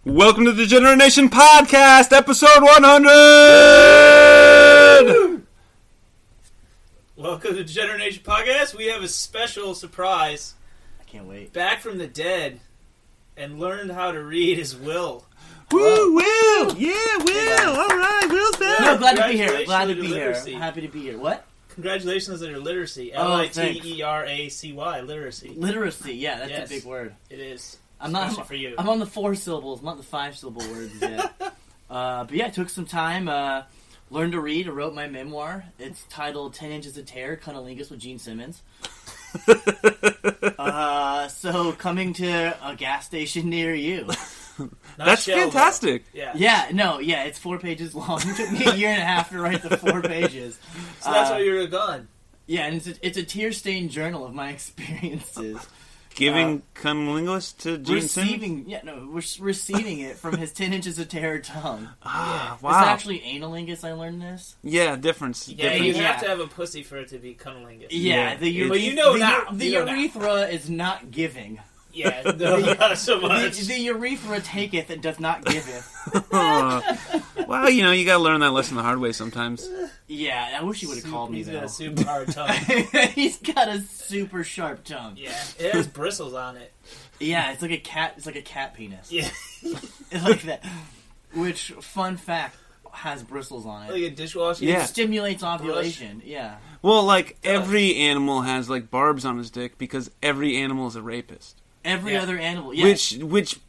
Welcome to the Degenerate Nation podcast, episode 100! Welcome to the Degenerate Nation podcast. We have a special surprise. I can't wait. Back from the dead and learned how to read is Will. Woo, Will! Yeah, Will! Alright, Will's back! No, glad to be here. Congratulations Glad on to your be here. literacy. Happy to be here. What? Congratulations on your literacy. Oh, Literacy. Literacy. Literacy, yeah, that's Yes. a big word. It is. I'm not Especially for you. I'm on the 4 syllables, not the 5 syllable words yet. But yeah, it took some time. Learned to read. I wrote my memoir. It's titled 10 Inches of Terror, Cunnilingus with Gene Simmons. So coming to a gas station near you. That's Shell, fantastic! though. Yeah, it's 4 pages long. It took me a year and a half to write the 4 pages. So that's why you're gone. Yeah, and it's a tear-stained journal of my experiences. Giving cunnilingus to Gene Simmons? Receiving it from his 10 inches of terror tongue. Ah, wow. It's actually analingus, I learned this. Yeah, difference. Yeah, difference. you Yeah. have to have a pussy for it to be cunnilingus. Yeah, Yeah, but you know now. The You know now. urethra is not giving. Yeah, no, not so much. The urethra taketh and does not giveth. Well, you gotta learn that lesson the hard way sometimes. Yeah, I wish he would have called me He's got though. a super hard tongue. He's got a super sharp tongue. Yeah, it has bristles on it. Yeah, it's like a cat. It's like a cat penis. Yeah, It's like that. Which, fun fact, has bristles on it. like a dishwasher. Yeah. It stimulates ovulation. Yeah. Well, like, every animal has, like, barbs on his dick because every animal is a rapist. Every Yeah. other animal. Yeah. Which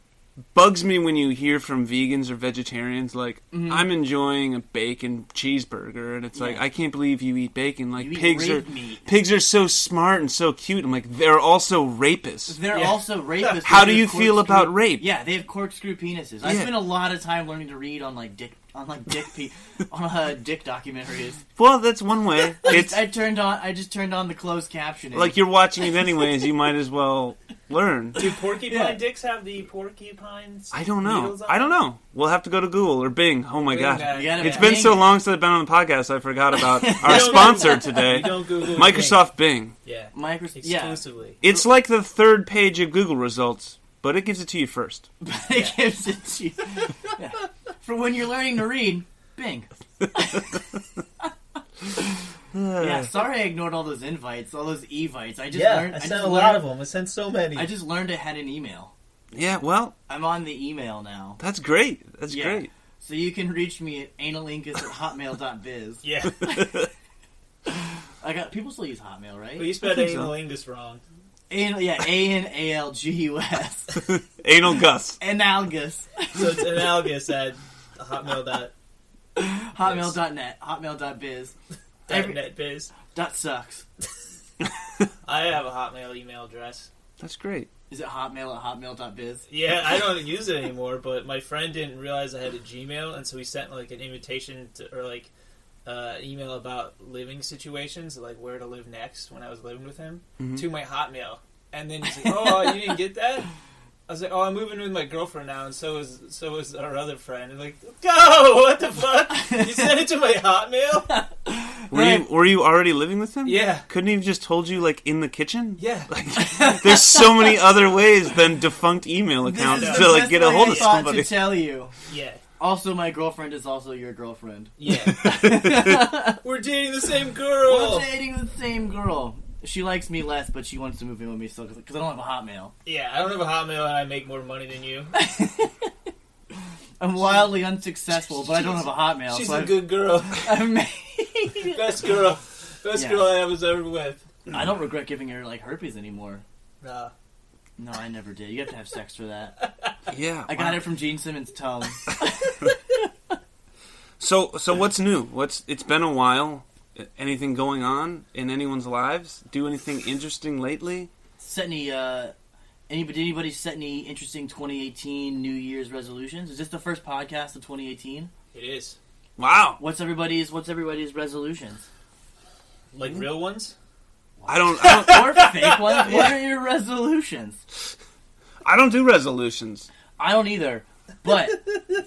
bugs me when you hear from vegans or vegetarians, like, I'm enjoying a bacon cheeseburger, and it's like, Yeah. I can't believe you eat bacon. Like, You eat pigs rape meat. are so smart and so cute. I'm like, they're also rapists. They're Yeah. also rapists. How with do their you feel corkscrew- about rape? Yeah, they have corkscrew penises. I Yeah. spent a lot of time learning to read on dick documentaries. Well, that's one way. It's I just turned on the closed captioning. like you're watching it anyways. You might as well learn. Do porcupine Yeah. dicks have the porcupines? I don't know. needles on I don't them? know. We'll have to go to Google or Bing. Oh my Bing god. that. You gotta It's been Bing so it. long since I've been on the podcast, I forgot about our don't sponsor Google- today, You don't Google Microsoft Bing. Yeah, Microsoft. Yeah, exclusively. It's like the third page of Google results, but it gives it to you first. it gives it to you. Yeah. For when you're learning to read, Bing. Yeah, sorry I ignored all those invites, all those evites. I just learned. I I sent just a learned, lot of them. I sent so many. I just learned it had an email. Yeah, well, I'm on the email now. that's great. That's Yeah. great. So you can reach me at analingus@hotmail.biz. yeah, People still use Hotmail, right? but you spelled think so. analingus wrong. ANALGUS. Anal Gus. Analgus. So it's analogous at hotmail.net Hotmail.net. Hotmail.biz. biz. That sucks. I have a Hotmail email address. That's great. Is it hotmail@hotmail.biz? Yeah, I don't use it anymore, but my friend didn't realize I had a Gmail, and so he sent like an invitation to, or like email about living situations, like where to live next when I was living with him, to my Hotmail. And then he's like, "Oh, you didn't get that?" I was like, "Oh, I'm moving with my girlfriend now, and so is our other friend." And like, "Go! What the fuck? You sent it to my Hotmail?" Were you already living with him? Yeah. Couldn't he have just told you, like, in the kitchen? Yeah. There's so many other ways than defunct email accounts This is to, the like, best get a way hold I of thought somebody. to tell you. Yeah. Also, my girlfriend is also your girlfriend. Yeah. We're dating the same girl. We're dating the same girl. She likes me less, but she wants to move in with me still because I don't have a Hotmail. Yeah, I don't have a Hotmail, and I make more money than you. I'm wildly unsuccessful, but I don't have a Hotmail. She's so a good girl. I've made... Best girl. Best Yeah. girl I was ever with. I don't regret giving her like herpes anymore. Nah. No, I never did. You have to have sex for that. Yeah. I got it from Gene Simmons' tongue. So what's new? It's been a while. Anything going on in anyone's lives? Do anything interesting lately? Set any, anybody set any interesting 2018 New Year's resolutions? Is this the first podcast of 2018? It is. Wow. What's everybody's resolutions? Like real ones? I don't Or fake ones? What are your resolutions? I don't do resolutions. I don't either. But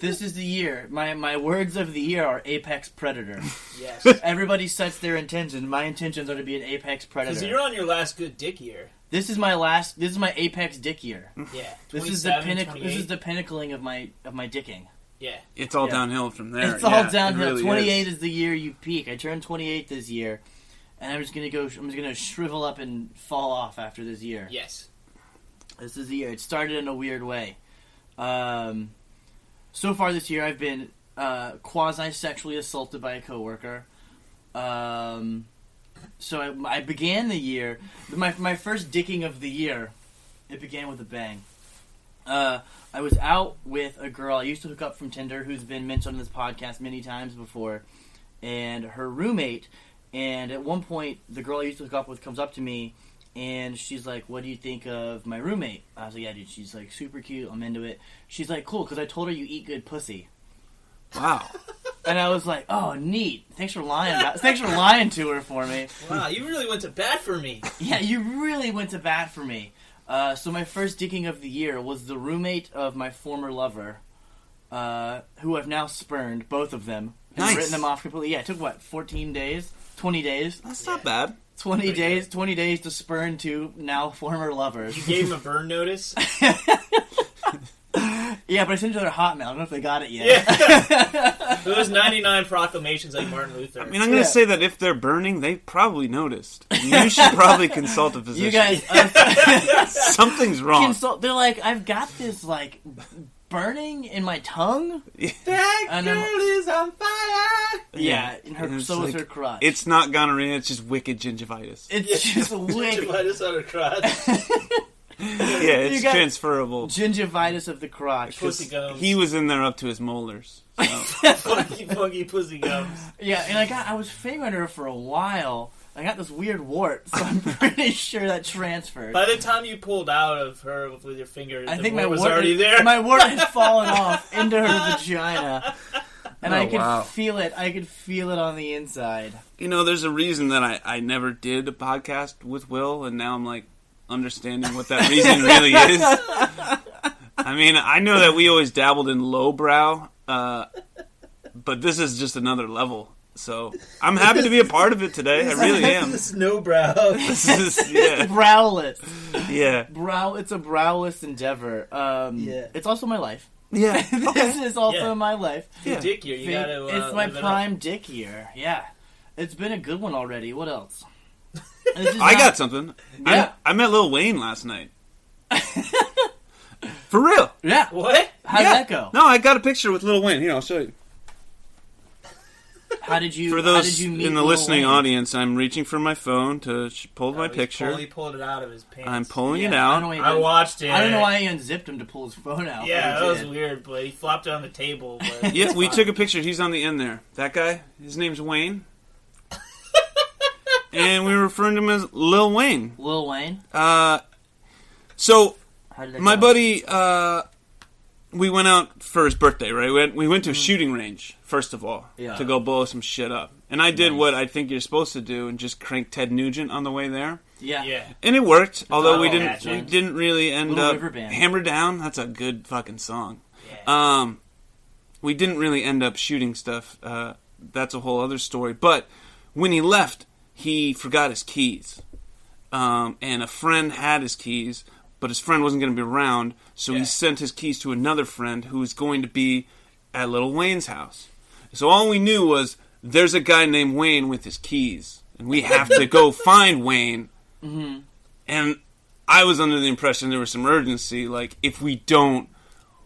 this is the year. My words of the year are apex predator. Yes. Everybody sets their intentions. My intentions are to be an apex Because predator. you're on your last good dick year. This is my apex dick year. Yeah. This is the pinnacling of my dicking. Yeah. It's all downhill from there. It's all downhill. It really 28 is. is the year you peak. I turned 28 this year, and I'm just gonna shrivel up and fall off after this year. Yes. This is the year. It started in a weird way. So far this year, I've been quasi-sexually assaulted by a coworker. So I began the year, my first dicking of the year, it began with a bang. I was out with a girl I used to hook up from Tinder, who's been mentioned on this podcast many times before, and her roommate, and at one point, the girl I used to hook up with comes up to me, and she's like, "What do you think of my roommate?" I was like, "Yeah, dude, she's like super cute, I'm into it." She's like, "Cool, because I told her you eat good pussy." Wow. And I was like, "Oh, neat. Thanks for lying to her for me." Wow, you really went to bat for me. Yeah, you really went to bat for me. So my first dicking of the year was the roommate of my former lover, who I've now spurned, both of them. And Nice. written them off completely. Yeah, it took, 14 days? 20 days? That's not bad. 20 days to spurn two now former lovers. You gave him a burn notice? Yeah, but I sent it to their Hotmail. I don't know if they got it yet. Yeah. It was 99 proclamations like Martin Luther. I mean, I'm going to say that if they're burning, they probably noticed. You should probably consult a physician. You guys... Something's wrong. They're like, I've got this, burning in my tongue. That girl is on fire! Yeah, And so is it's her crotch. It's not gonorrhea, it's just wicked gingivitis. It's just wicked. Gingivitis on her crotch. Yeah, it's got- transferable. Gingivitis of the crotch. Pussy gums. He was in there up to his molars. So. funky pussy gums. Yeah, and I was fingering her for a while. I got this weird wart, so I'm pretty sure that transferred. By the time you pulled out of her with your fingers, I the think wart my was wart already there. My wart had fallen off into her vagina, and Oh, I could wow. feel it. I could feel it on the inside. You know, there's a reason that I never did a podcast with Will, and now I'm understanding what that reason really is. I mean, I know that we always dabbled in lowbrow, but this is just another level. So I'm happy to be a part of it today. I really am. Snowbrow. This is, yeah, Browless. yeah, It's a browless endeavor. Yeah. It's also my life. yeah. This is also Yeah. my life. Yeah. Dick year. You gotta, It's my live it up. prime dick year. Yeah, it's been a good one already. What else? I got something. Yeah. I met Lil Wayne last night. For real. Yeah. What? How'd Yeah. that go? No, I got a picture with Lil Wayne. Here, I'll show you. How did you? For how those did you meet in the Lil listening Wayne? audience, I'm reaching for my phone to pull my He picture. pulled it out of his pants. I'm pulling it Yeah, I out. don't, I watched it. I don't know why he unzipped him to pull his phone out. Yeah, but that he was did. weird, but he flopped it on the table. But Yeah, it's we fine. took a picture. He's on the end there. That guy, his name's Wayne. And we were referring to him as Lil Wayne. Lil Wayne. So, How did that my go? buddy, we went out for his birthday, right? We went to a shooting range, first of all, Yeah. to go blow some shit up. And I did Nice. what I think you're supposed to do and just crank Ted Nugent on the way there. Yeah. Yeah. And it worked, although we all didn't matching. really end Little up River Band. Hammer Down. That's a good fucking song. Yeah. We didn't really end up shooting stuff. That's a whole other story. But when he left, he forgot his keys. And a friend had his keys, but his friend wasn't going to be around, so Yeah. he sent his keys to another friend who was going to be at Lil Wayne's house. So all we knew was, there's a guy named Wayne with his keys, and we have to go find Wayne. Mm-hmm. And I was under the impression there was some urgency, like, if we don't,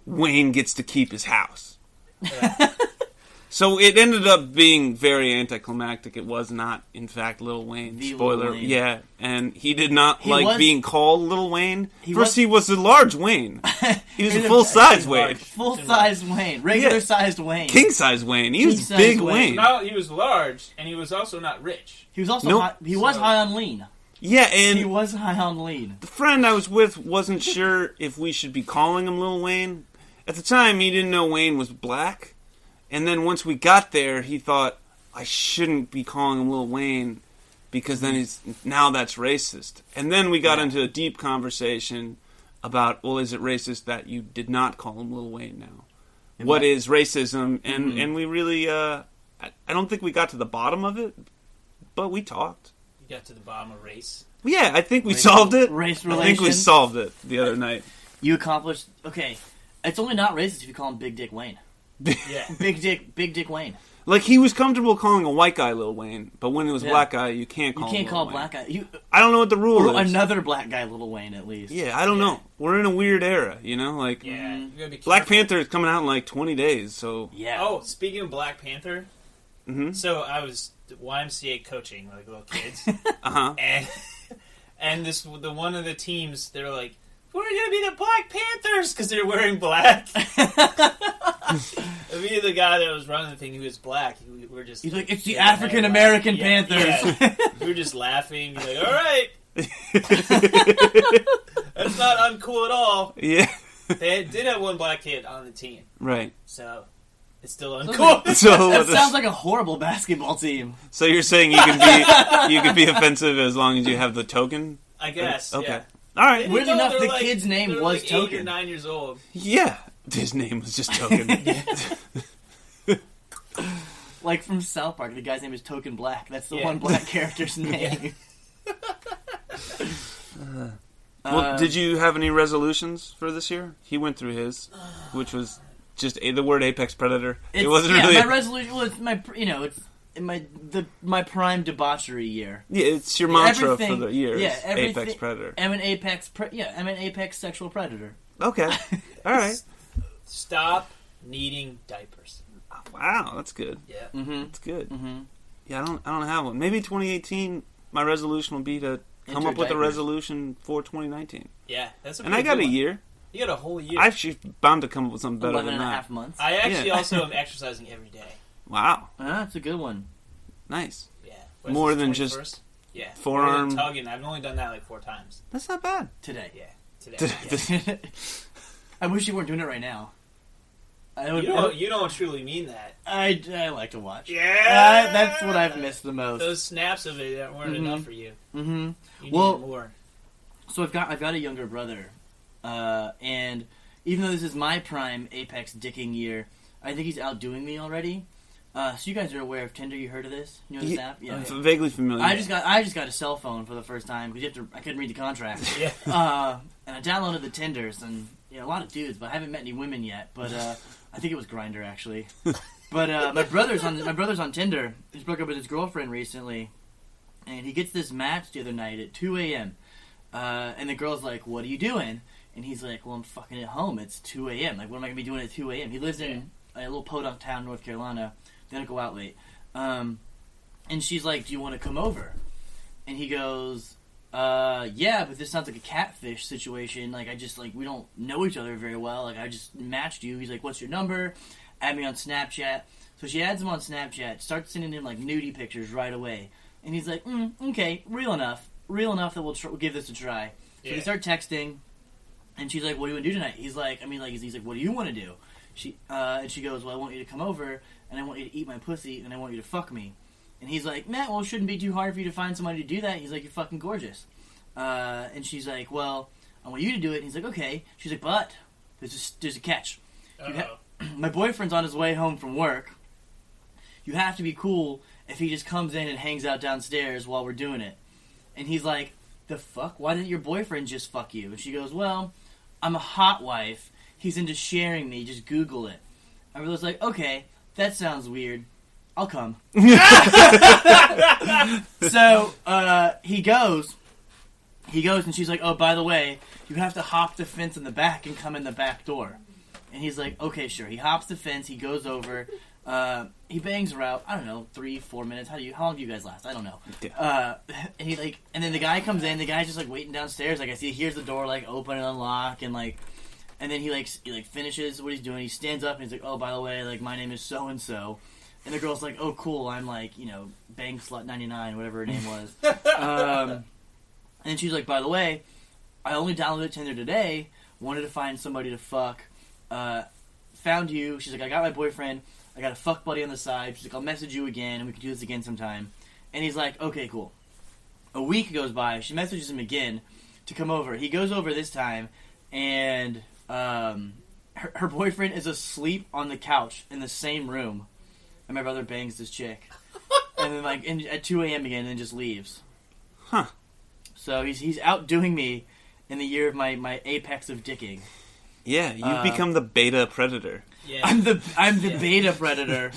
Wayne gets to keep his house. Yeah. So it ended up being very anticlimactic. It was not, in fact, Lil Wayne. The Lil Spoiler. Wayne. Yeah, and he did not He like was- being called Lil Wayne. He First, was- he was a large Wayne. He was a He's a- full-size he's Wayne. large. Full-size Wayne. Regular-sized Wayne. King-size Wayne. He was King-size big Wayne. Wayne. No, he was large, and he was also not rich. He was also Nope. high, he was So- high on lean. Yeah, and He was high on lean. the friend I was with wasn't sure if we should be calling him Lil Wayne. At the time, he didn't know Wayne was black. And then once we got there, he thought, I shouldn't be calling him Lil Wayne because then now that's racist. And then we got Yeah. into a deep conversation about, well, is it racist that you did not call him Lil Wayne now? And What what- is racism? And Mhm. and we really, I don't think we got to the bottom of it, but we talked. You got to the bottom of race. Yeah, I think we solved it. Race I think we relations. solved it the other night. You accomplished. Okay, it's only not racist if you call him Big Dick Wayne. Yeah. Big Dick Wayne. Like, he was comfortable calling a white guy Lil Wayne, but when it was a black guy, you can't call him You can't Lil call a Wayne. black guy. I don't know what the rule Or is. another black guy, Little Wayne, at least. Yeah, I don't know. We're in a weird era, you know? Like, Yeah. You gotta be Black careful. Panther is coming out in like 20 days, so... Yeah. Oh, speaking of Black Panther, Mm-hmm. so I was YMCA coaching like little kids, Uh-huh. and the one of the teams, they were like, "We're gonna be the Black Panthers" because they're wearing black. Me and the guy that was running the thing, he was black. We were just He's like, it's the African American Panthers. Yeah. We were just laughing. Like, all right, that's not uncool at all. Yeah. They did have one black kid on the team, Right. so it's still uncool. So, That sounds like a horrible basketball team. so you're saying you can be offensive as long as you have the token? I guess. Okay. Yeah. All right. Weirdly No, enough, they're the like- kid's name they're was like 8 or Token. 9 years old. Yeah. His name was just Token. Like from South Park, the guy's name is Token Black. That's the one black character's name. Well, did you have any resolutions for this year? He went through his, which was just the word Apex Predator. It wasn't really... my resolution. Well, it's my it's in my prime debauchery year. Yeah, it's your mantra Everything- for the year. yeah, is everything- Apex Predator. I'm an apex sexual predator. Okay. All right. Stop needing diapers. Wow, that's good. Yeah. Mm-hmm. That's good. Mm-hmm. Yeah, I don't have one. Maybe 2018. My resolution will be to come Enter up with a diapers. resolution for 2019. Yeah, that's a And I pretty got good a one. year. You got a whole year. I actually bound to come up with something better 11 than and a that. half months. I actually Yeah. also am exercising every day. Wow, That's a good one. nice. Yeah. More is it, than 21st? just yeah. forearm- More than tugging. I've only done that like 4 times. That's not bad. Today. Yeah. Today. Yeah. I wish you weren't doing it right now. You don't truly mean that. I like to watch. Yeah. That's what I've missed the most. Those snaps of it weren't Mhm. enough for you. Mm-hmm. You Well- needed more. So I've got a younger brother, and even though this is my prime Apex dicking year, I think he's outdoing me already. So you guys are aware of Tinder? You heard of this? You know this app? Yeah. I'm vaguely familiar. I just got a cell phone for the first time because I couldn't read the contract. Yeah. And I downloaded the Tinders and a lot of dudes, but I haven't met any women yet. But I think it was Grindr actually. But my brother's on Tinder. He's broke up with his girlfriend recently, and he gets this match the other night at 2 a.m. And the girl's like, "What are you doing?" And he's like, "Well, I'm fucking at home. It's 2 a.m. Like, what am I gonna be doing at 2 a.m.?" He lives in a little podunk town, North Carolina. They don't go out late. And she's like, "Do you want to come over?" And he goes, "Yeah, but this sounds like a catfish situation. Like, we don't know each other very well. Like, I just matched you." He's like, "What's your number? Add me on Snapchat." So she adds him on Snapchat, starts sending him, like, nudie pictures right away. And he's like, okay, real enough that we'll give this a try. So they start texting, and she's like, "What do you want to do tonight?" He's like, he's like, "What do you want to do?" And she goes, "Well, I want you to come over, and I want you to eat my pussy, and I want you to fuck me." And he's like, "Matt, well, it shouldn't be too hard for you to find somebody to do that." He's like, "You're fucking gorgeous." And she's like, "Well, I want you to do it." And he's like, "Okay." She's like, "But there's a catch. Uh-oh. My boyfriend's on his way home from work. You have to be cool if he just comes in and hangs out downstairs while we're doing it." And he's like, "The fuck? Why didn't your boyfriend just fuck you?" And she goes, "Well, I'm a hot wife. He's into sharing me. Just Google it." I was like, "Okay, that sounds weird. I'll come." So he goes, and she's like, "Oh, by the way, you have to hop the fence in the back and come in the back door." And he's like, "Okay, sure." He hops the fence. He goes over. He bangs her out. I don't know, 3-4 minutes. How long do you guys last? I don't know. Yeah. And then the guy comes in. The guy's just like waiting downstairs. Like, I see, hears the door like open and unlock, and then he finishes what he's doing. He stands up and he's like, "Oh, by the way, like, my name is so and so." And the girl's like, "Oh, cool. I'm like, Bang Slut 99, whatever her name was." And then she's like, "By the way, I only downloaded Tinder today. Wanted to find somebody to fuck. Found you." She's like, "I got my boyfriend. I got a fuck buddy on the side." She's like, "I'll message you again, and we can do this again sometime." And he's like, "Okay, cool." A week goes by. She messages him again to come over. He goes over this time, and her boyfriend is asleep on the couch in the same room. And my brother bangs this chick. And then, at 2 a.m. again, and then just leaves. Huh. So he's outdoing me in the year of my apex of dicking. Yeah, you've become the beta predator. Yeah. I'm the beta predator.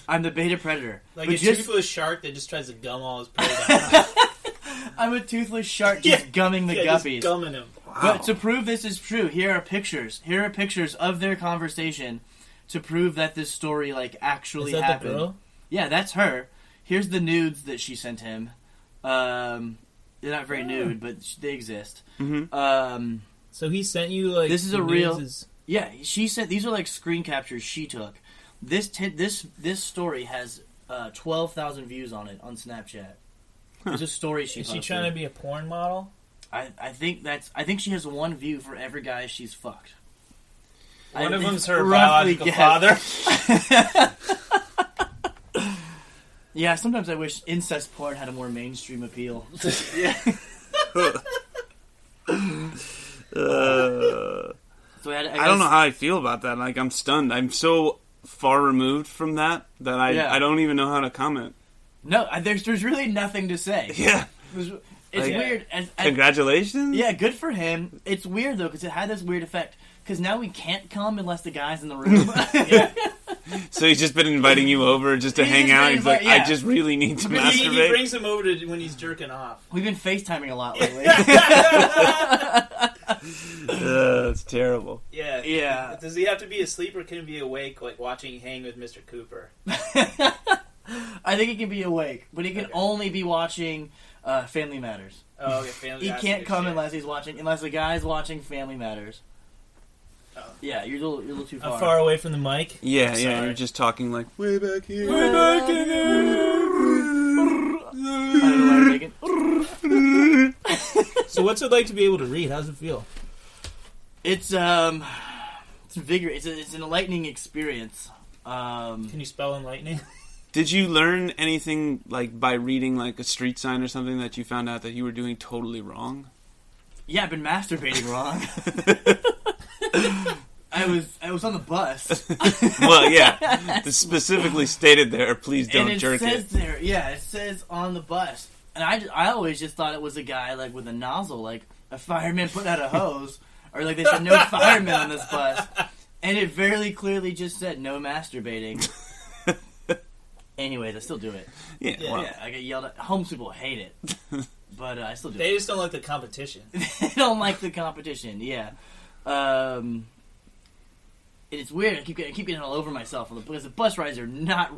I'm the beta predator. Like But a just- toothless shark that just tries to gum all his prey down. I'm a toothless shark just gumming the just guppies. gumming him. But to prove this is true, here are pictures. Here are pictures of their conversation to prove that this story actually Is that happened. the girl? Yeah, that's her. Here's the nudes that she sent him. They're not very nude, but they exist. Mm-hmm. So he sent you like This is the a real- nudes Yeah, she said these are screen captures she took. This story has 12,000 views on it on Snapchat. It's a story she Is posted. she trying to be a porn model? I think she has one view for every guy she's fucked. One of them's her roughly biological guessed. father. Yeah, sometimes I wish incest porn had a more mainstream appeal. Uh, So I don't know how I feel about that. I'm stunned. I'm so far removed from that I don't even know how to comment. No, there's really nothing to say. Yeah. It's Like, weird. Congratulations. Yeah, good for him. It's weird though because it had this weird effect. Because now we can't come unless the guy's in the room. So he's just been inviting you over just to He's hang just out. been He's like, yeah. I just really need to He masturbate. brings him over to when he's jerking off. We've been FaceTiming a lot lately. It's terrible. Yeah. Yeah. Does he have to be asleep or can he be awake, like watching Hang with Mr. Cooper? I think he can be awake, but he can Okay. only be watching Family Matters. Oh, okay. Family. He that's can't good come shit. unless the guy's watching Family Matters. Oh. Yeah, you're a little too far. I'm far away from the mic. Yeah, Sorry. yeah. You're just talking like way back here. I don't know why you're making. So what's it like to be able to read? How does it feel? It's vigorous. It's an enlightening experience. Can you spell enlightening? Did you learn anything by reading a street sign or something that you found out that you were doing totally wrong? Yeah, I've been masturbating wrong. I was on the bus. Well, yeah. It's specifically stated there, please don't and it jerk says it. there, yeah, it says on the bus. And I always just thought it was a guy with a nozzle, like a fireman putting out a hose, or they said no firemen on this bus. And it very clearly just said no masturbating. Anyways, I still do it. Yeah, Yeah. well, Yeah, I get yelled at. Homeless people hate it, but I still do They it. just don't like the competition. They don't like the competition. Yeah. It's weird. I keep getting all over myself because the bus rides are not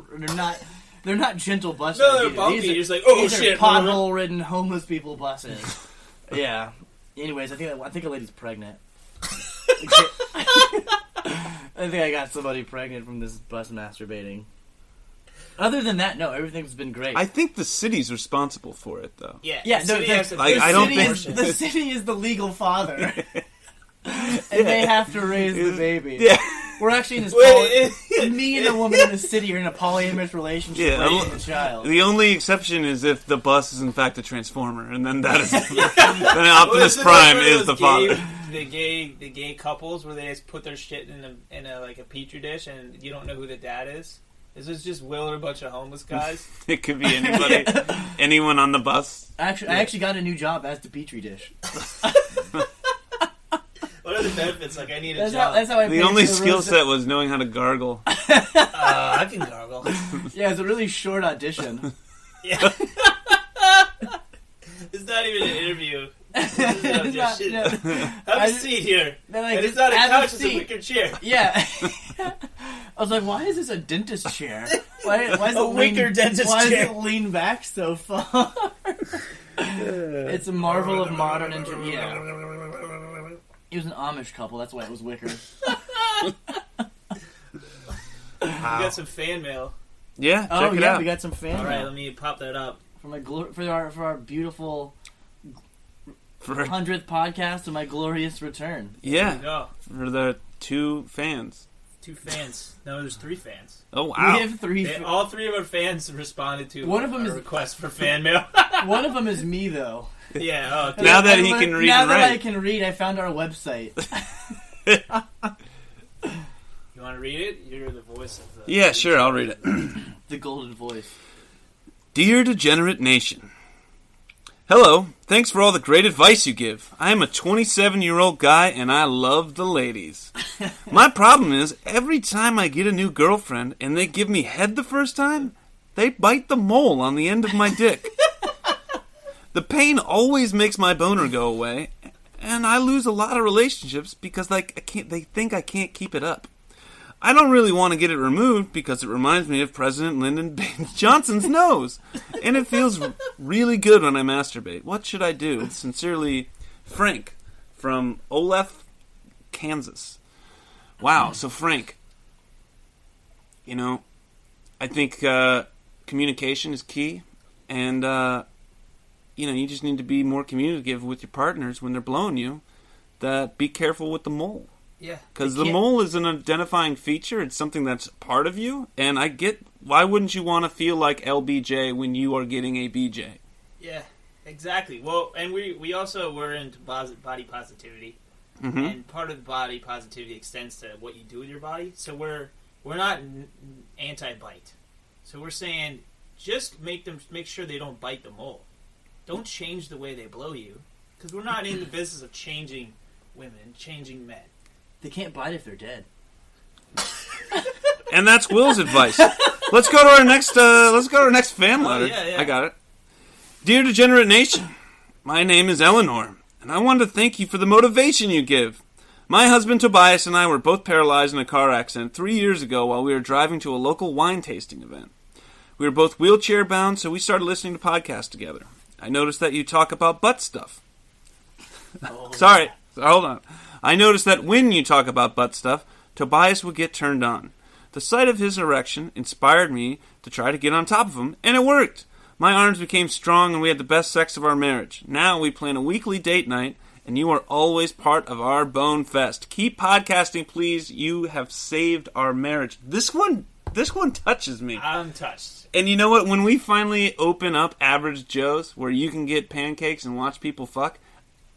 gentle bus rides. No, they're either. bumpy. These You're are, just like, oh these shit. are pothole-ridden homeless people buses. Yeah. Anyways, I think a lady's pregnant. I think I got somebody pregnant from this bus masturbating. Other than that, no, everything's been great. I think the city's responsible for it, though. Yeah, yeah, the no, city has to like, pay I don't for think- abortion. the city is the legal father, and they have to raise the baby. Yeah. We're actually in this. Wait, Me and the woman in the city are in a polyamorous relationship Yeah, raising a child. The only exception is if the bus is in fact a transformer, and then that is then Optimus Well, Prime isn't it is the those father. The gay couples where they just put their shit in a petri dish and you don't know who the dad is. Is this just Will or a bunch of homeless guys? It could be anybody, anyone on the bus. Actually, I actually got a new job as the petri dish. What are the benefits? Like, I need a That's job. how I. The paid only for the skill roast- set was knowing how to gargle. I can gargle. Yeah, it's a really short audition. Yeah. It's not even an interview. It's It's not- shit. no. Have I a just- seat here. Then I And just it's not a have couch, it's a seat. wicker chair. Yeah. I was like, why is this a dentist chair? Why is A it wicker dentist why chair. does it lean back so far? It's a marvel of modern engineering. Yeah. It was an Amish couple, that's why it was wicker. We got some fan mail. Yeah, check Oh it yeah, out. we got some fan All right, mail let me pop that up. for our beautiful For, 100th podcast and my glorious return. There we yeah, go. for the 2 fans. 2 fans. No, there's 3 fans. Oh wow! We have 3. All 3 of our fans responded to One of them our is- request for fan mail. One of them is me though. Yeah. Oh, Now that I he learned- can read now and that I write. can read, I found our website. you want to read it? You're the voice of the. Yeah, sure, I'll read it. The golden voice. Dear Degenerate Nation, Hello, thanks for all the great advice you give. I am a 27-year-old guy and I love the ladies. My problem is, every time I get a new girlfriend and they give me head the first time, they bite the mole on the end of my dick. The pain always makes my boner go away, and I lose a lot of relationships because they think I can't keep it up. I don't really want to get it removed because it reminds me of President Lyndon B. Johnson's nose. And it feels really good when I masturbate. What should I do? Sincerely, Frank from Olef, Kansas. Wow, so Frank, I think communication is key. And, you just need to be more communicative with your partners when they're blowing you. That be careful with the mole. Yeah. Because the mole is an identifying feature. It's something that's part of you. And I get, why wouldn't you want to feel like LBJ when you are getting a BJ? Yeah, exactly. Well, and we also were into body positivity. Mm-hmm. And part of body positivity extends to what you do with your body. So we're not anti-bite. So we're saying just make sure they don't bite the mole. Don't change the way they blow you. Because we're not in the business of changing women, changing men. They can't bite if they're dead. And that's Will's advice. Let's go to our next. Fan letter. Yeah. I got it. Dear Degenerate Nation, my name is Eleanor, and I want to thank you for the motivation you give. My husband Tobias and I were both paralyzed in a car accident 3 years ago while we were driving to a local wine tasting event. We were both wheelchair bound, so we started listening to podcasts together. I noticed that you talk about butt stuff. Sorry, hold on. I noticed that when you talk about butt stuff, Tobias would get turned on. The sight of his erection inspired me to try to get on top of him, and it worked. My arms became strong, and we had the best sex of our marriage. Now we plan a weekly date night, and you are always part of our bone fest. Keep podcasting, please. You have saved our marriage. This one touches me. I'm touched. And you know what? When we finally open up Average Joe's, where you can get pancakes and watch people fuck,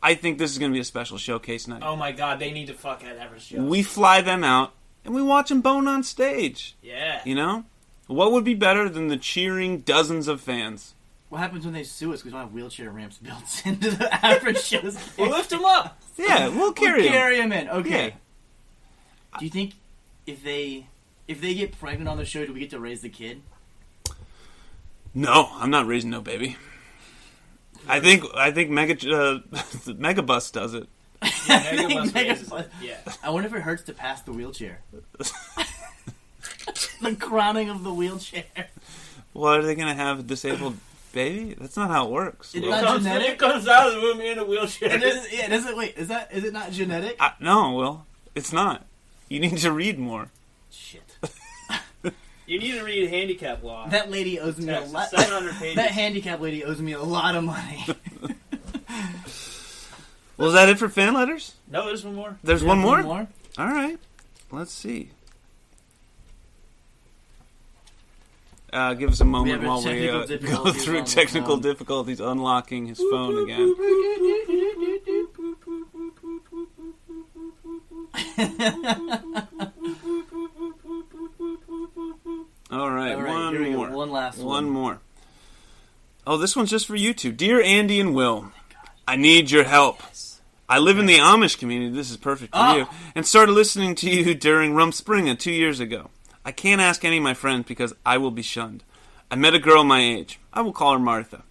I think this is going to be a special showcase night. Oh my god, they need to fuck at Average Joe's. We fly them out, and we watch them bone on stage. Yeah. What would be better than the cheering dozens of fans? What happens when they sue us because we don't have wheelchair ramps built into the Average Joe's? We'll lift them up. Yeah, we'll carry him in. Okay. Yeah. Do you think if they get pregnant on the show, do we get to raise the kid? No, I'm not raising no baby. I think Megabus does it. Yeah. I wonder if it hurts to pass the wheelchair. The crowning of the wheelchair. Well, are they going to have a disabled baby? That's not how it works. It's not genetic? It comes out of the womb in a wheelchair. Is it not genetic? No, Will. It's not. You need to read more. Shit. You need to read handicap law. That lady owes me a lot. 700 pages. That handicap lady owes me a lot of money. Well, is that it for fan letters? No, there's one more. There's one more? All right. Let's see. Give us a moment while we go through technical difficulties unlocking his phone again. All right, one last one. One more. Oh, this one's just for you two. Dear Andy and Will, I need your help. Yes. I live in the Amish community, this is perfect for you, and started listening to you during Rumspringa 2 years ago. I can't ask any of my friends because I will be shunned. I met a girl my age. I will call her Martha.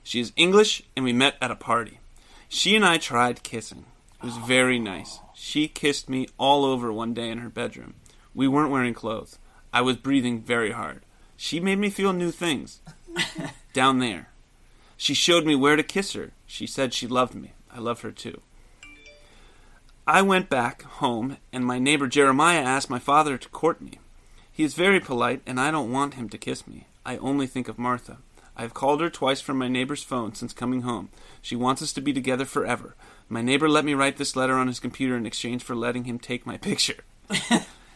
She is English, and we met at a party. She and I tried kissing. It was very nice. She kissed me all over one day in her bedroom. We weren't wearing clothes. I was breathing very hard. She made me feel new things. Down there. She showed me where to kiss her. She said she loved me. I love her too. I went back home, and my neighbor Jeremiah asked my father to court me. He is very polite, and I don't want him to kiss me. I only think of Martha. I have called her twice from my neighbor's phone since coming home. She wants us to be together forever. My neighbor let me write this letter on his computer in exchange for letting him take my picture.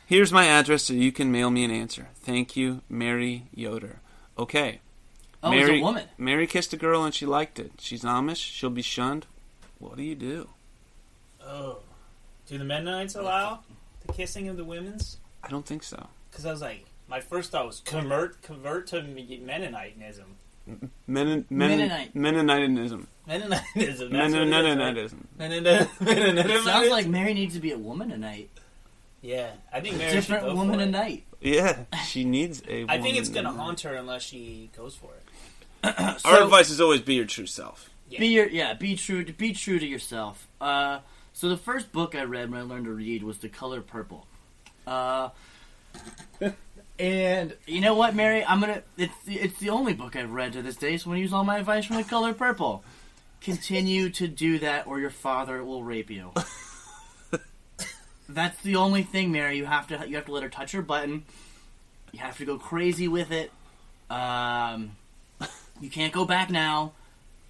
Here's my address so you can mail me an answer. Thank you, Mary Yoder. Okay. Oh, it's a woman. Mary kissed a girl and she liked it. She's Amish. She'll be shunned. What do you do? Oh. Do the Mennonites allow the kissing of the women's? I don't think so. Because I was like, my first thought was convert to Mennoniteism. Mennonite. Mennonitism. Mennonitism. Mennonitism. Sounds like Mary needs to be a womanite. Yeah, I think Mary Different should go woman for a it. night. Yeah, she needs a woman. I think it's gonna haunt her unless she goes for it. Our advice is always be your true self. Yeah. Be true to yourself. So the first book I read when I learned to read was The Color Purple. And you know what, Mary? It's the only book I've read to this day, so I'm gonna use all my advice from The Color Purple. Continue to do that or your father will rape you. That's the only thing, Mary. You have to let her touch her button. You have to go crazy with it. You can't go back now.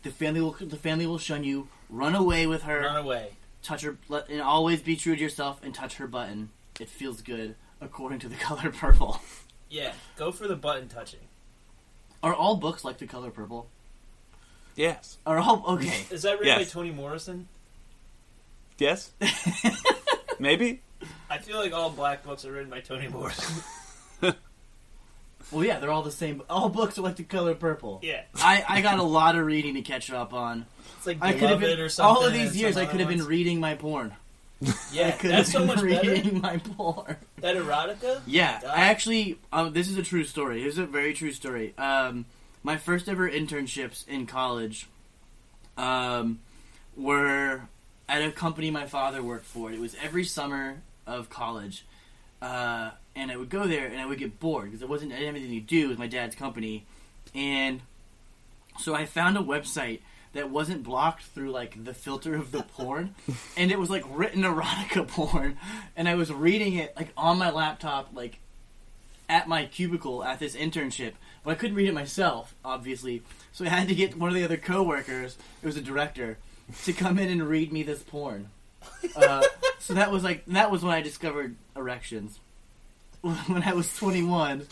The family will shun you. Run away with her. Run away. Touch her, and always be true to yourself and touch her button. It feels good, according to The Color Purple. Yeah, go for the button touching. Are all books like The Color Purple? Yes. Are all okay? Is that written by Yes. Toni Morrison? Yes. Maybe. I feel like all black books are written by Toni Morrison. Well, yeah, they're all the same. All books are like The Color Purple. Yeah, I got a lot of reading to catch up on. it's like I could have Beloved been or something. all of these and years. some I could have other been ones. reading my porn. I Yeah, could that's have so been much better. reading my porn. That erotica. Yeah, God. I actually. This is a true story. This is a very true story. My first ever internships in college, were at a company my father worked for. It was every summer of college, and I would go there and I would get bored because I didn't have anything to do with my dad's company, and so I found a website that wasn't blocked through like the filter of the porn, and it was like written erotica porn, and I was reading it like on my laptop, like at my cubicle at this internship, but I couldn't read it myself, obviously, so I had to get one of the other coworkers, it was a director, to come in and read me this porn. So that was when I discovered erections. When I was 21,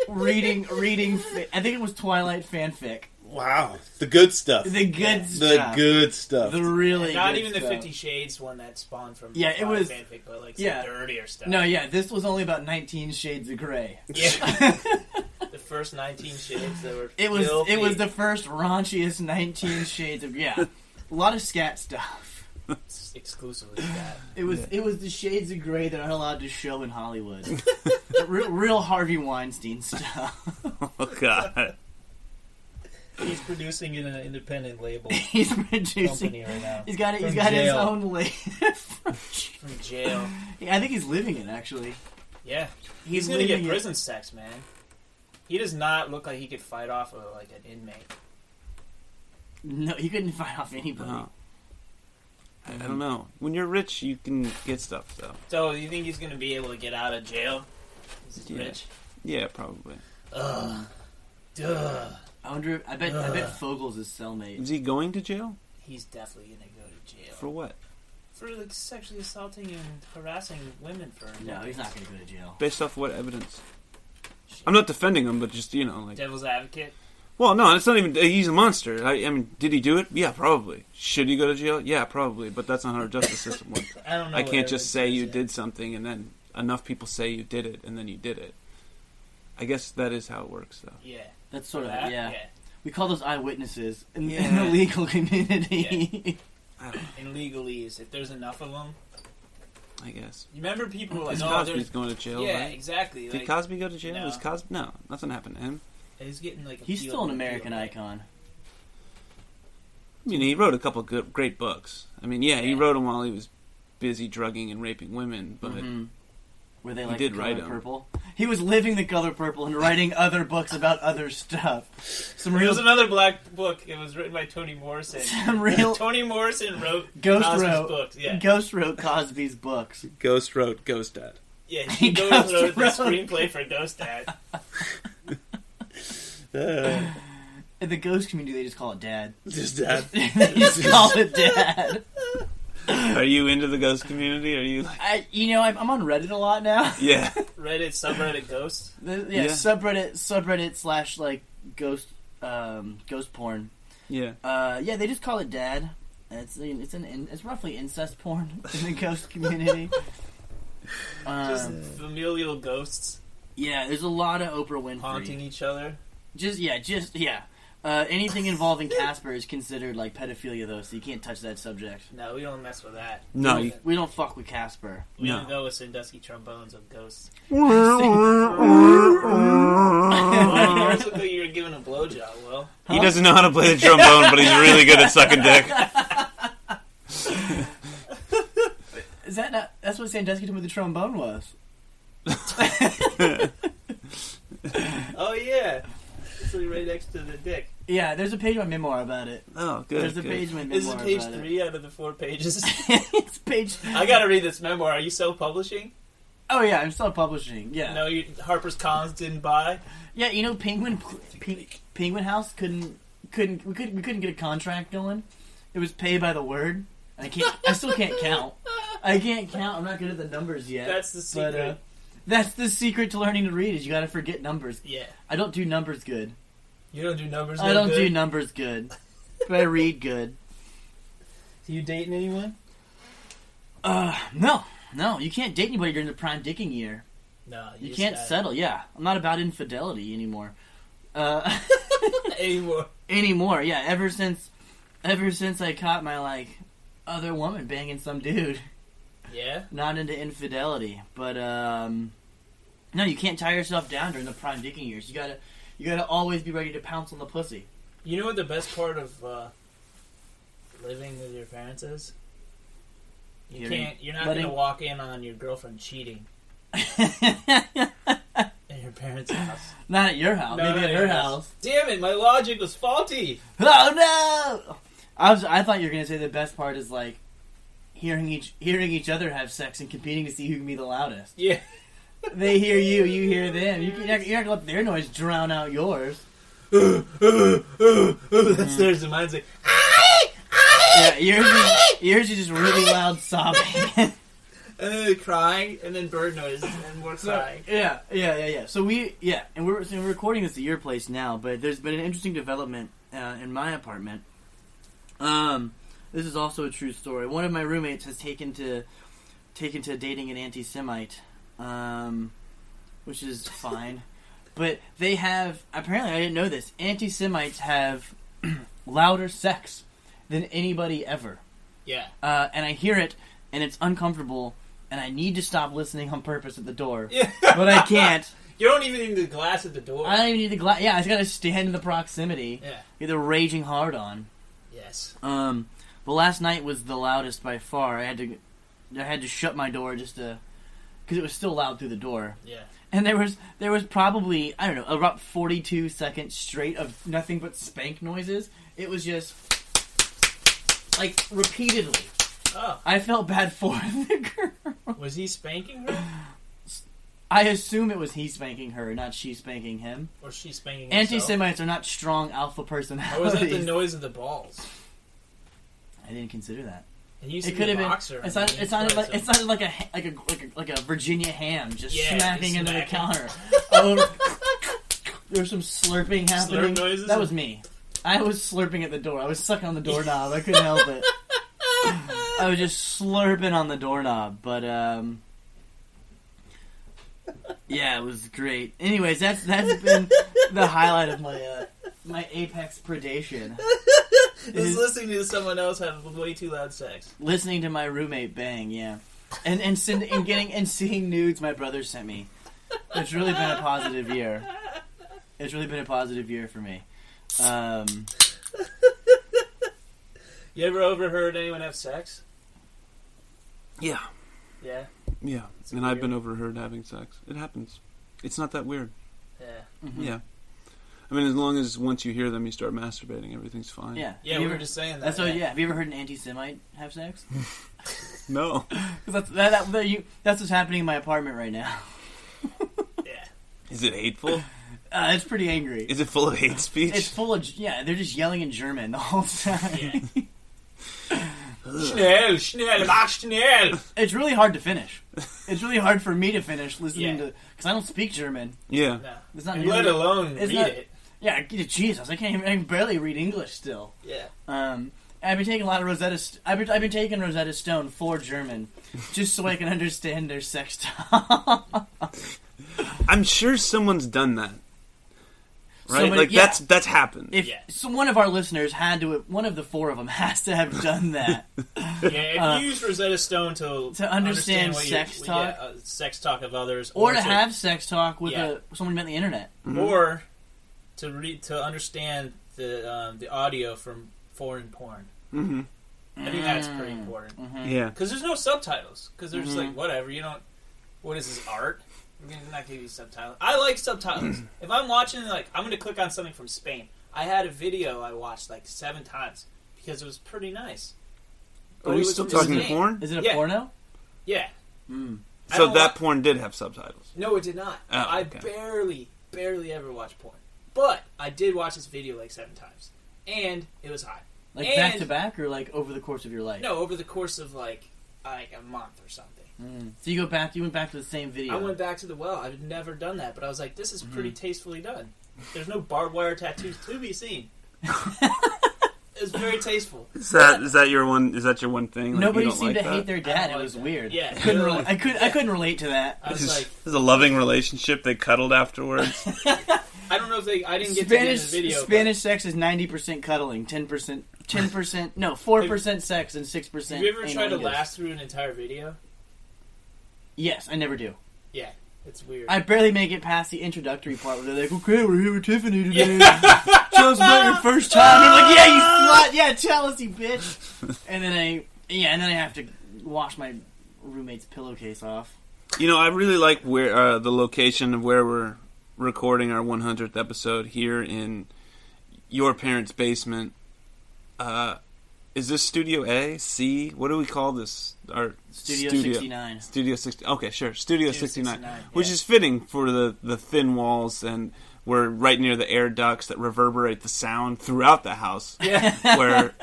reading, I think it was Twilight fanfic. Wow. The good stuff. The good The stuff. good stuff. The really Not good even the stuff. 50 Shades one that spawned from Yeah, it was- fanfic, but like yeah. some dirtier stuff. No, yeah, this was only about 19 Shades of Grey. Yeah. The first 19 Shades that were It was filthy. the first raunchiest 19 Shades of a lot of scat stuff. Exclusively that. It was the Shades of Grey that aren't allowed to show in Hollywood. real Harvey Weinstein stuff. Oh God. He's producing in an independent label He's producing. company right now. He's got his jail. own label. From jail. I think he's living it actually. Yeah. He's He's gonna get living it. prison sex, man. He does not look like he could fight off like an inmate. No, he couldn't fight off anybody. No. I don't know. When you're rich, you can get stuff, though. So, you think he's gonna be able to get out of jail? He's Yeah. rich. Yeah, probably. Ugh. Duh. I bet Fogel's his cellmate. Is he going to jail? He's definitely gonna go to jail. For what? For like sexually assaulting and harassing women for No, he's not going to go to jail. Based off what evidence? I'm not defending him, but just, like... Devil's advocate. Well, no, it's not even... He's a monster. I mean, did he do it? Yeah, probably. Should he go to jail? Yeah, probably. But that's not how our justice system works. I don't know. I what can't just say evidence you is yet. did something and then enough people say you did it and then you did it. I guess that is how it works, though. Yeah. That's sort of That? yeah. We call those eyewitnesses in the Yeah. legal community. I don't know, In legalese, if there's enough of them. I guess. You remember people were like, Because "No, Cosby's there's." going to jail, Yeah, right? exactly. Did Like, Cosby go to jail? no. Was Cosby? No, nothing happened to him. he's getting like. He's appeal still an and American appeal. icon. I mean, he wrote a couple great books. I mean, yeah, he Yeah. wrote them while he was busy drugging and raping women, but Mhm. Were they He like did the write color 'em. purple? He was living the color purple and writing other books about other stuff. Some There was real, another black book. It was written by Toni Morrison. some real Toni Morrison wrote Ghost Cosby's wrote books. Yeah, Ghost wrote Cosby's books. Ghost wrote Ghost Dad. yeah. He Ghost wrote the wrote- screenplay for Ghost Dad. In the ghost community, they just call it Dad. Just that. They just call it Dad. Are you into the ghost community? Are you like... I'm on Reddit a lot now. Yeah. Reddit subreddit Ghost. Yeah. Subreddit slash like ghost porn. Yeah. They just call it Dad. It's roughly incest porn in the ghost community. Just familial ghosts Yeah, there's a lot of Oprah Winfrey. haunting each other. Just yeah. Anything involving Casper is considered like pedophilia, though, so you can't touch that subject. No, we don't mess with that. No, We don't fuck with Casper. We No. don't go with Sandusky trombones of ghosts. he Yours looked like you were giving a blowjob, Will. doesn't know how to play the trombone, but he's really good at sucking dick. Is that not? That's what Sandusky with the trombone was. Oh, yeah. It's like right next to the dick. Yeah, there's a page in my memoir about it. Oh, good. There's a good. page in my This is memoir page about 3 out of the 4 pages. it. It's page. I gotta read this memoir. Are you self-publishing? Oh yeah, I'm still publishing. Yeah. No, Harper's Collins didn't buy? Yeah, you know, Penguin House we couldn't get a contract going. It was pay by the word. I still can't count. I can't count. I'm not good at the numbers yet. That's the secret. But, that's the secret to learning to read is you got to forget numbers. Yeah. I don't do numbers good. You don't do numbers I don't good? do numbers good, but I read good. Are you dating anyone? No, you can't date anybody during the prime dicking year. No, You just can't gotta- settle. Yeah, I'm not about infidelity anymore. Anymore. Anymore, yeah. Ever since I caught my other woman banging some dude. Yeah? Not into infidelity, but no, you can't tie yourself down during the prime dicking years. You gotta always be ready to pounce on the pussy. You know what the best part of living with your parents is? You're not letting- gonna walk in on your girlfriend cheating in your parents' house. Not at your house, maybe not at her house. Damn it, my logic was faulty. Oh no! I thought you were gonna say the best part is hearing each other have sex and competing to see who can be the loudest. Yeah. They hear you, you hear them. You're not gonna let their noise drown out yours. That's theirs and mine's like, Yeah, yours is just really loud sobbing. and then crying, and then bird noise, and more crying. Yeah. So we're recording this at your place now, but there's been an interesting development in my apartment. This is also a true story. One of my roommates has taken to dating an anti-Semite, which is fine. But they have, apparently I didn't know this, anti-Semites have louder sex than anybody ever. Yeah. And I hear it, and it's uncomfortable, and I need to stop listening on purpose at the door. Yeah. But I can't. You don't even need the glass at the door. I don't even need the glass. Yeah, I just gotta stand in the proximity. Yeah. Get the raging hard on. Yes. But last night was the loudest by far. I had to shut my door just to, because it was still loud through the door. Yeah. And there was probably, I don't know, about 42 seconds straight of nothing but spank noises. It was just repeatedly. Oh. I felt bad for the girl. Was he spanking her? I assume it was he spanking her, not she spanking him. Or she spanking herself? Anti-Semites are not strong alpha personalities. Or was it the noise of the balls? I didn't consider that. And you used It to could be a have been. boxer. It sounded like a Virginia ham just smacking into the counter. There was some slurping happening. Slurp noises? That was me. I was slurping at the door. I was sucking on the doorknob. I couldn't help it. I was just slurping on the doorknob, but yeah, it was great. Anyways, that's been the highlight of my apex predation. Just listening to someone else have way too loud sex. Listening to my roommate bang, yeah, and seeing nudes my brother sent me. It's really been a positive year. It's really been a positive year for me. You ever overheard anyone have sex? Yeah. Yeah. Yeah. And I've been overheard having sex. It happens. It's not that weird. Yeah. Mm-hmm. Yeah. I mean, as long as once you hear them, you start masturbating, everything's fine. Yeah. Yeah, we were just saying that. That's what. Yeah. Have you ever heard an anti-Semite have sex? No. Because that's what's happening in my apartment right now. Yeah. Is it hateful? It's pretty angry. Is it full of hate speech? It's full of they're just yelling in German the whole time. Yeah. Schnell, schnell, mach schnell. It's really hard to finish. It's really hard for me to finish listening Yeah. to because I don't speak German. Yeah. No. It's not And let alone it's read not- it. Yeah, Jesus, I can barely read English still. Yeah. I've been taking a lot of I've been taking Rosetta Stone for German, just so I can understand their sex talk. I'm sure someone's done that. right? Somebody- like yeah. that's happened. If so, one of our listeners had to, one of the four of them has to have done that. Yeah, if you use Rosetta Stone to understand what sex talk, sex talk of others, or to have sex talk with someone you met on the internet, or to understand the audio from foreign porn. Mm-hmm. I think that's pretty important. Mm-hmm. Yeah. Because there's no subtitles. Because they're just like, whatever, you don't... What is this, art? I'm going to not give you subtitles. I like subtitles. If I'm watching, like, I'm going to click on something from Spain. I had a video I watched, like, 7 times. Because it was pretty nice. Are we still talking porn? Is it a porno? Yeah. Mm. So that porn did have subtitles? No, it did not. Oh, I okay. barely ever watch porn. But I did watch this video, like, 7 times. And it was hot. Like back to back, or like over the course of your life? No, over the course of like a month or something. So you went back to the same video. I went back to the well. I've never done that, but I was like, this is pretty tastefully done. There's no barbed wire tattoos to be seen. It's very tasteful. Is that your one? Is that your one thing? Like, nobody seemed to that? hate their dad. It like was that. weird. Yeah, I couldn't relate to that. I was like, This is a loving relationship. They cuddled afterwards. I don't know if I didn't get to the end of the video. Spanish sex is 90% cuddling, 10%, no, 4% sex and 6%. Have you ever tried to analingus. last through an entire video? Yes, I never do. Yeah, it's weird. I barely make it past the introductory part where they're like, "Okay, we're here with Tiffany today. Tell us about your first time." And I'm like, "Yeah, you slut. Yeah, tell us, you bitch." And then I have to wash my roommate's pillowcase off. You know, I really like where the location of where we're recording our 100th episode here in your parents' basement. Is this Studio A? C? What do we call this? Our Studio 69. Studio 60. Okay, sure. Studio 69. 69, Which is fitting for the thin walls, and we're right near the air ducts that reverberate the sound throughout the house. Yeah. Where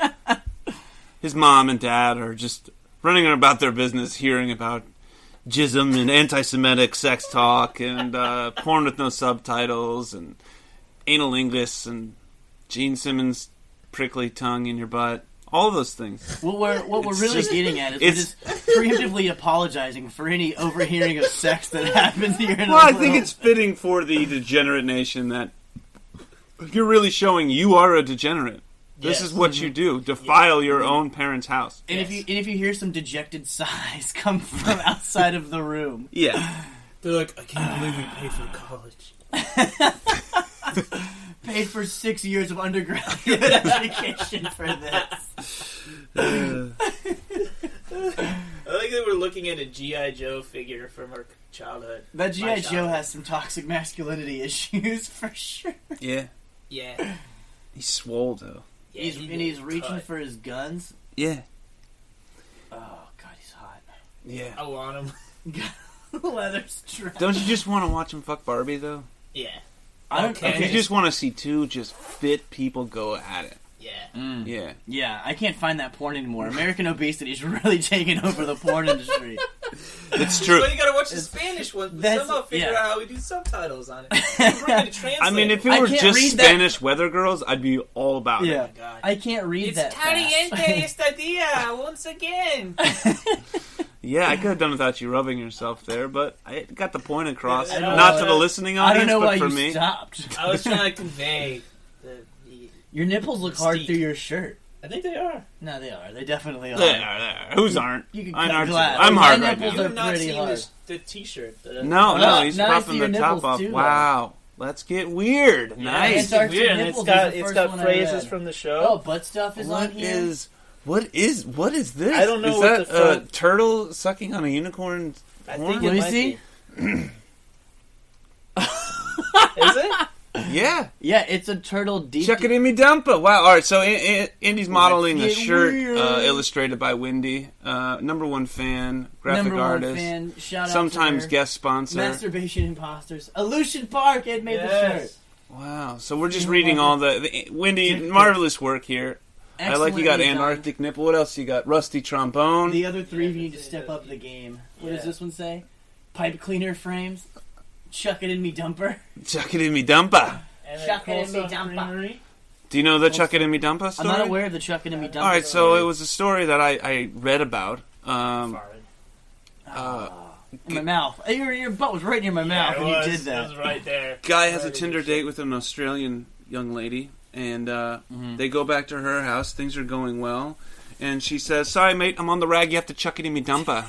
his mom and dad are just running about their business, hearing about jism and anti-Semitic sex talk and porn with no subtitles and analingus and Gene Simmons' prickly tongue in your butt. All those things. What we're really getting at is we're just preemptively apologizing for any overhearing of sex that happens here. Well, I think it's fitting for the Degenerate Nation that you're really showing you are a degenerate. This is what you do. Defile your own parents' house. And if you hear some dejected sighs come from outside of the room. Yeah. They're like, I can't believe we paid for college. Paid for 6 years of undergraduate education for this. I think they were looking at a G.I. Joe figure from our childhood. That G.I. Joe has some toxic masculinity issues for sure. Yeah. Yeah. He's swole, though. Yeah, he's reaching for his guns. Yeah. Oh, God, he's hot. Yeah. I want him. Leather strap. Don't you just want to watch him fuck Barbie, though? Yeah. I don't. You just want to see two just fit people go at it. Yeah. Yeah. Yeah, I can't find that porn anymore. American obesity is really taking over the porn industry. It's true. But you gotta watch the Spanish one. Somehow figure out how we do subtitles on it. I mean, if it were just Spanish weather girls, I'd be all about it. Yeah, I can't read that. It's caliente esta dia once again. Yeah, I could have done without you rubbing yourself there, but I got the point across. Yeah, Not to the listening audience, I don't know but why for you me. stopped. I was trying to convey your nipples look hard through your shirt. I think they are. No, they are. They definitely are. They are. Whose aren't? You can I'm cut hard. glass. I'm hard My right nipples now. are You've not pretty seen hard. the T-shirt. No, he's now I popping see the your top nipples off. too, Wow. Let's get weird. Yeah, Nice. Antarctic weird. And nipples it's was got the it's first got one I phrases read. from the show. Oh, butt stuff is on here. What is this? I don't know Is what that the front- a turtle sucking on a unicorn? I horn? think it Let me might see. be. Is it? Yeah. Yeah, it's a turtle deep. Chuck it in me dumpa. Wow. All right. So Indy's modeling a Let's get shirt weird. illustrated by Wendy. #1 fan, graphic Number artist, one fan. Shout out sometimes to her. guest sponsor. Masturbation Imposters. Aleutian Park had made the shirt. Wow. So we're just reading all the Wendy, marvelous work here. I like you got Excellently Antarctic nipple. What else you got? Rusty trombone. The other three of you need to step up the game. What does this one say? Pipe cleaner frames. Chuck it in me dumper. Chuck it in me dumpa. Chuck it in me dumper. Do you know the Chuck it in me dumpa story? I'm not aware of the Chuck it in me dumper. All right, so it was a story that I read about. in my mouth. Your butt was right near my mouth when you did that. It was right there. Guy has a Tinder date with an Australian young lady, and they go back to her house. Things are going well, and she says, "Sorry, mate, I'm on the rag. You have to chuck it in me dumper."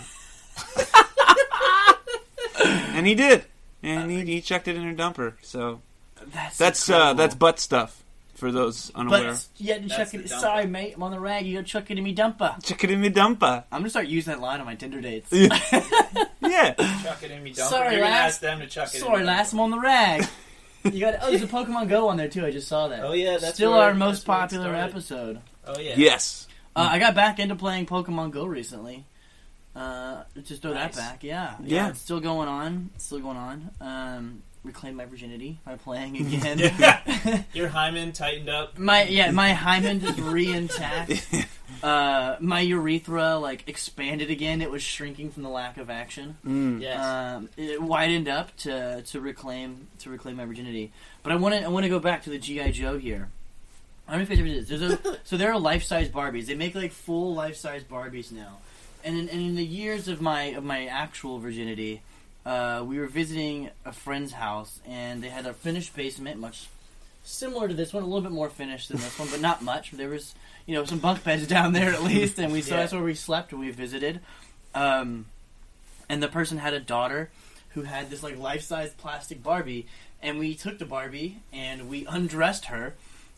And he did, and he chucked it in her dumper. So that's butt stuff. For those unaware. But you had to chuck it. Sorry, mate, I'm on the rag. You gotta chuck it in me dumper. Chuck it in me dumper. I'm gonna start using that line on my Tinder dates. Yeah. Chuck it in me dumper. Sorry, You're gonna lass. ask them to chuck it Sorry, in me lass, I'm on the rag. You got. Oh, there's a Pokemon Go on there too. I just saw that. Oh yeah, that's still where, our most that's popular episode. Oh yeah. Yes. I got back into playing Pokemon Go recently. Just throw that back. Yeah. It's still going on. Reclaim my virginity by playing again. Your hymen tightened up. My hymen is re-intact. My urethra expanded again. It was shrinking from the lack of action. Yes. It widened up to reclaim my virginity. But I want to go back to the G.I. Joe here. I don't know if you guys ever did this. So there are life-size Barbies. They make full life-size Barbies now. And in the years of my actual virginity, we were visiting a friend's house, and they had a finished basement, much similar to this one, a little bit more finished than this one, but not much. There was, some bunk beds down there at least, and so that's where we slept when we visited. And the person had a daughter who had this life-size plastic Barbie, and we took the Barbie and we undressed her.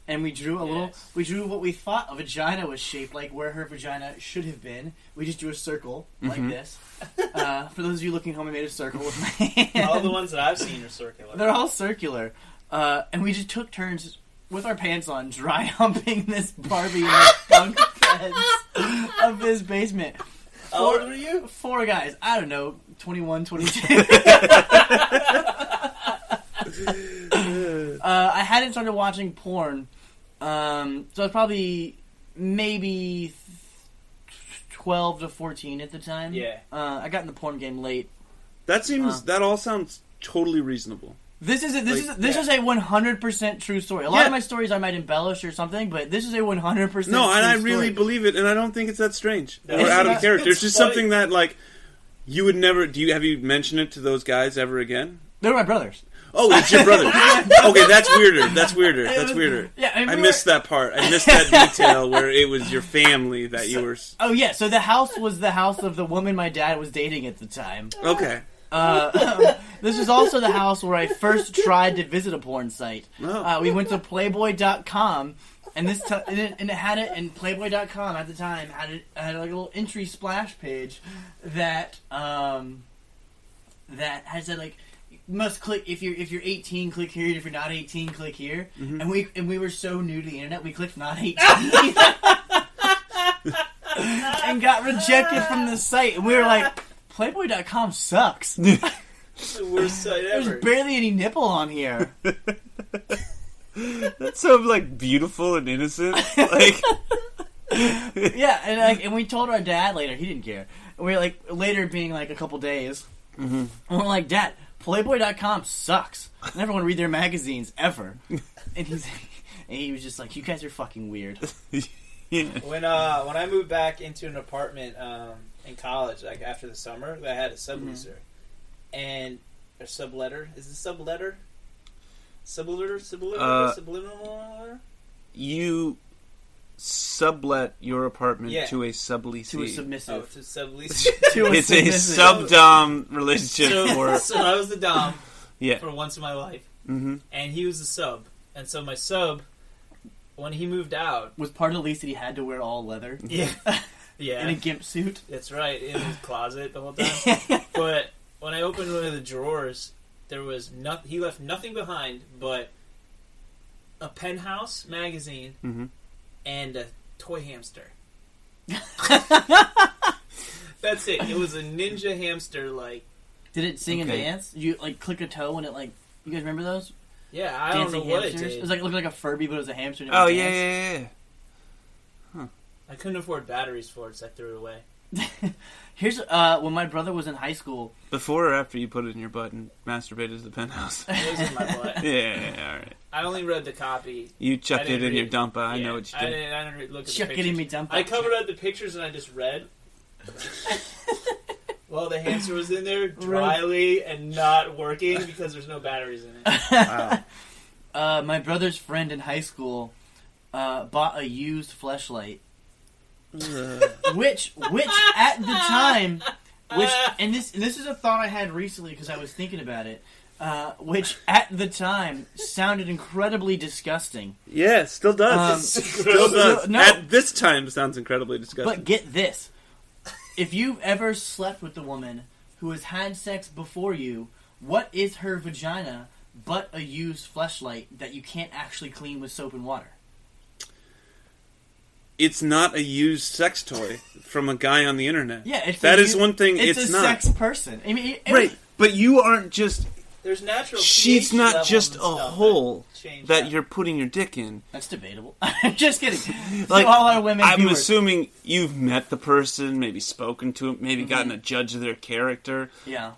And we drew we drew what we thought a vagina was shaped like, where her vagina should have been. We just drew a circle like this. For those of you looking home, I made a circle with my hand. All the ones that I've seen are circular. They're all circular. And we just took turns with our pants on, dry humping this Barbie in the bunk beds of this basement. How old were you? 4 guys. I don't know, 21, 22. I hadn't started watching porn. So I was probably maybe 12 to 14 at the time. Yeah. I got in the porn game late. That all sounds totally reasonable. This is a 100% true story. A lot of my stories I might embellish or something, but this is a 100% No, and I true really story. believe it, and I don't think it's that strange or It's out of not- character. It's just funny. something that you would never. Have you mentioned it to those guys ever again? They're my brothers. Oh, it's your brother. Okay, that's weirder. Yeah, I missed that part. I missed that detail where it was your family that you were. Oh yeah, so the house was the house of the woman my dad was dating at the time. Okay. This is also the house where I first tried to visit a porn site. Oh. We went to Playboy.com, and it had it, and Playboy.com at the time had a little entry splash page that had said must click if you're 18, click here. If you're not 18, click here. Mm-hmm. And we were so new to the internet, we clicked not 18, and got rejected from the site. And we were like, Playboy.com sucks. It's the worst site ever. There's barely any nipple on here. That's so beautiful and innocent. Yeah, and we told our dad later. He didn't care. And we were later being a couple days. Mm-hmm. And we're like, Dad, Playboy.com sucks. I never want to read their magazines ever. And he was just like, you guys are fucking weird. Yeah. When I moved back into an apartment in college, after the summer, I had a subleaser, and a subletter. Is it subletter? Subliminal? You sublet your apartment to a subleasee. To a submissive. Oh, to sublease. It's a sub-dom relationship. So I was the dom Yeah. for once in my life, Mm-hmm. and he was the sub. And so my sub, when he moved out, Was part of the lease that he had to wear all leather? yeah, In a gimp suit? that's right, in his closet the whole time. But when I opened one of the drawers, there was he left nothing behind but a Penthouse magazine Mm-hmm. and a toy hamster. That's it. It was a ninja hamster. Did it sing and Okay. dance? Did you click a toe when it you guys remember those? Yeah, I don't know Dancing what hamsters? it did. It was it looked like a Furby, but it was a hamster. And it Oh, would yeah, dance. yeah. I couldn't afford batteries for it, so I threw it away. Here's when my brother was in high school. Before or after you put it in your butt and masturbated to the penthouse? It was in my butt. Yeah, all right. I only read the copy. You chucked I it didn't in your read- dumper. I yeah, know what you I did. didn't look at Chuck the it pictures. in me dump. I covered up the pictures and I just read. Well, the hamster was in there dryly and not working because there's no batteries in it. Wow. My brother's friend in high school bought a used fleshlight, which at the time, and this is a thought I had recently because I was thinking about it, which at the time sounded incredibly disgusting. Yeah, it still does. Still does. No. At this time, it sounds incredibly disgusting. But get this. If you've ever slept with a woman who has had sex before you, what is her vagina but a used fleshlight that you can't actually clean with soap and water? It's not a used sex toy from a guy on the internet. Yeah, that is one thing. It's a not sex person. I mean, right. But you aren't just. There's natural. She's pH not levels just and a stuff hole change that you're putting your dick in. That's debatable. Just kidding. Like, to all our women I'm viewers. assuming you've met the person, maybe spoken to him, maybe gotten a judge of their character. Yeah.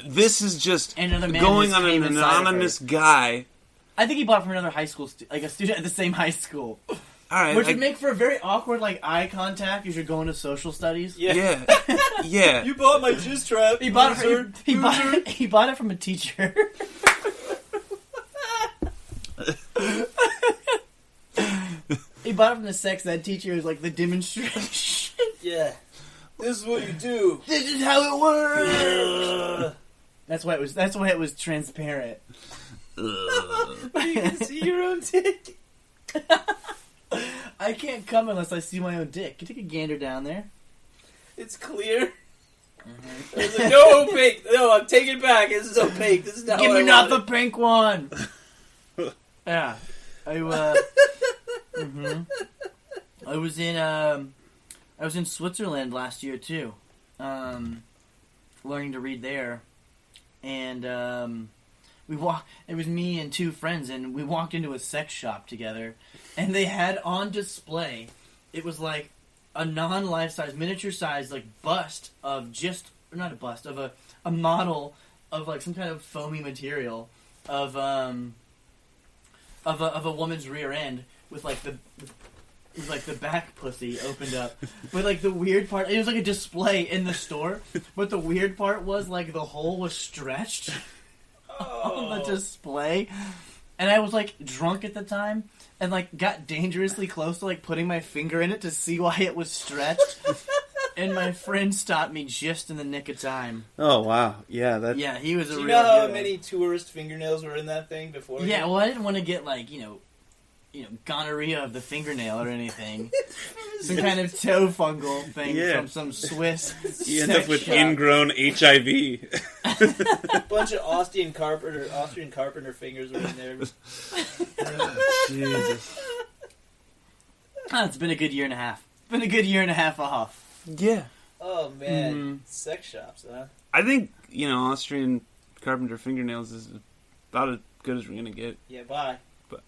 This is just Another man going just on came an inside of her. anonymous guy. I think he bought it from another high school, like a student at the same high school. All right, Which would make for a very awkward, like, eye contact as you're going to social studies. yeah, yeah. You bought my jizz trap. He bought it. He bought it from a teacher. He bought it from the sex ed teacher. It was like the demonstration. Yeah. This is what you do. This is how it works. That's why it was transparent. But you can see your own dick. I can't come unless I see my own dick. You take a gander down there. It's clear. I was like, no opaque. No, I'm taking it back. This is opaque. This is not Give what me I not the wanted. pink one. Yeah, I was in Switzerland last year too, learning to read there, and it was me and two friends, and we walked into a sex shop together, and they had on display, it was like a non-life size, miniature size, like bust of not a bust of a model of like some kind of foamy material of a woman's rear end with like the back pussy opened up. But like the weird part, it was like a display in the store, but the weird part was like the hole was stretched on the display. And I was like drunk at the time and like got dangerously close to like putting my finger in it to see why it was stretched. And my friend stopped me just in the nick of time. Oh wow, yeah, Yeah, he was a Do you real know how hero. many tourist fingernails were in that thing before? Yeah, well, I didn't want to get like gonorrhea of the fingernail or anything. Some kind of toe fungal thing from some Swiss. You end up with shop. ingrown HIV. A bunch of Austrian carpenter fingers were in there. Jesus. It's been a good year and a half. Been a good year and a half off. Yeah, Oh man, sex shops, huh? I think Austrian carpenter fingernails is about as good as we're gonna get. Yeah, bye. But